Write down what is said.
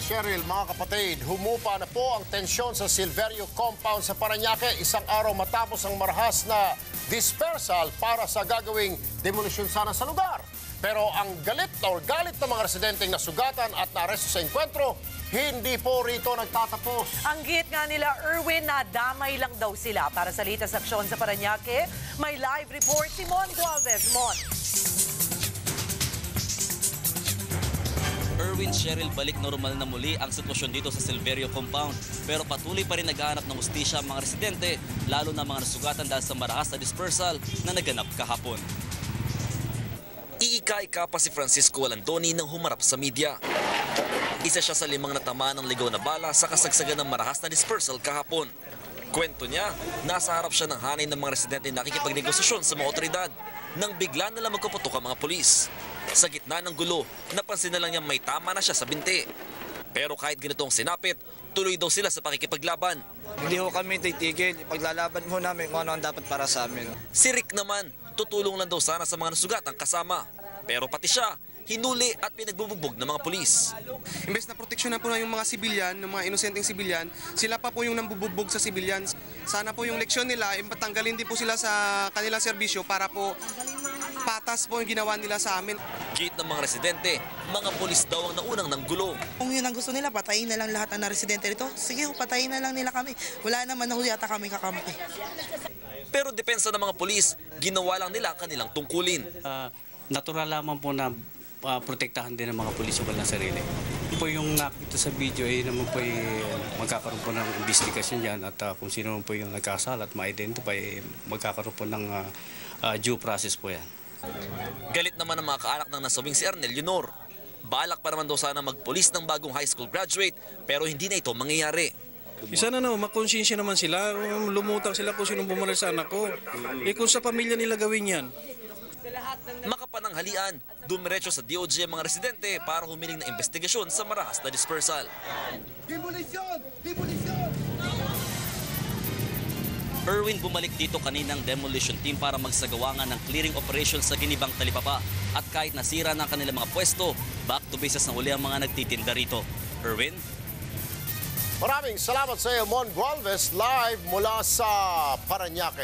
Cheryl, mga kapatid, humupa na po ang tensyon sa Silverio Compound sa Parañaque isang araw matapos ang marahas na dispersal para sa gagawing demolisyon sana sa lugar. Pero ang galit ng mga residenteng nasugatan at naaresto sa enkwentro, hindi po rito nagtatapos. Ang git nga nila, Erwin, na damay lang daw sila. Para sa litas aksyon sa Parañaque, may live report si Mon Gualvez. Mon. Erwin, Cheryl, balik normal na muli ang sitwasyon dito sa Silverio Compound. Pero patuloy pa rin naghahanap ng hustisya ang mga residente, lalo na mga nasugatan dahil sa marahas na dispersal na naganap kahapon. Iika-ika pa si Francisco Alandoni nang humarap sa media. Isa siya sa 5 natamaan ng ligaw na bala sa kasagsagan ng marahas na dispersal kahapon. Kwento niya, nasa harap siya ng hanay ng mga residente na nakikipagnegosasyon sa mga otoridad nang bigla na lang magkaputok ang mga pulis. Sa gitna ng gulo, napansin na lang niya may tama na siya sa binti. Pero kahit ganitong sinapit, tuloy daw sila sa pakikipaglaban. Hindi ho kami titigil. Ipaglalaban ho namin kung ano ang dapat para sa amin. Si Rick naman, tutulong lang daw sana sa mga nasugatang kasama. Pero pati siya, hinuli at pinagbubugbog ng mga pulis. Imbes na proteksyonan po na yung mga sibilyan, ng mga inosenteng sibilyan, sila pa po yung nambubugbog sa sibilyan. Sana po yung leksyon nila, patanggalin din po sila sa kanilang serbisyo para po patas po yung ginawa nila sa amin. Gate ng mga residente, mga pulis daw ang naunang ng gulo. Kung yun ang gusto nila, patayin na lang lahat ng residente rito. Sige, patayin na lang nila kami. Wala naman na yata kami kakampi. Pero depensa ng mga pulis, ginawa lang nila ang kanilang tungkulin. Natural lamang po na protektahan din ng mga pulis yung kanilang sarili. Po yung nakita sa video ay naman po magkakaroon po ng investigasyon yan at kung sino po yung nagkasala at ma-identify, magkakaroon po ng due process po yan. Galit naman ang mga kaanak ng nasawing si Arnel Leonor. Balak pa naman daw sana magpulis ng bagong high school graduate pero hindi na ito mangyayari. Isa na makonsensya naman sila, lumutang sila kung sinong bumaril sa anak ko. Kung sa pamilya nila gawin yan. Makapananghalian, dumiretso sa DOJ ang mga residente para humiling ng investigasyon sa marahas na dispersal. Demolisyon! Demolisyon! Erwin, bumalik dito kaninang demolition team para magsagawa nga ng clearing operation sa Ginibang Talipapa. At kahit nasira na ang kanilang mga pwesto, back to business na uli ang mga nagtitinda rito. Erwin? Maraming salamat sa iyo, Mon Gualvez, live mula sa Parañaque.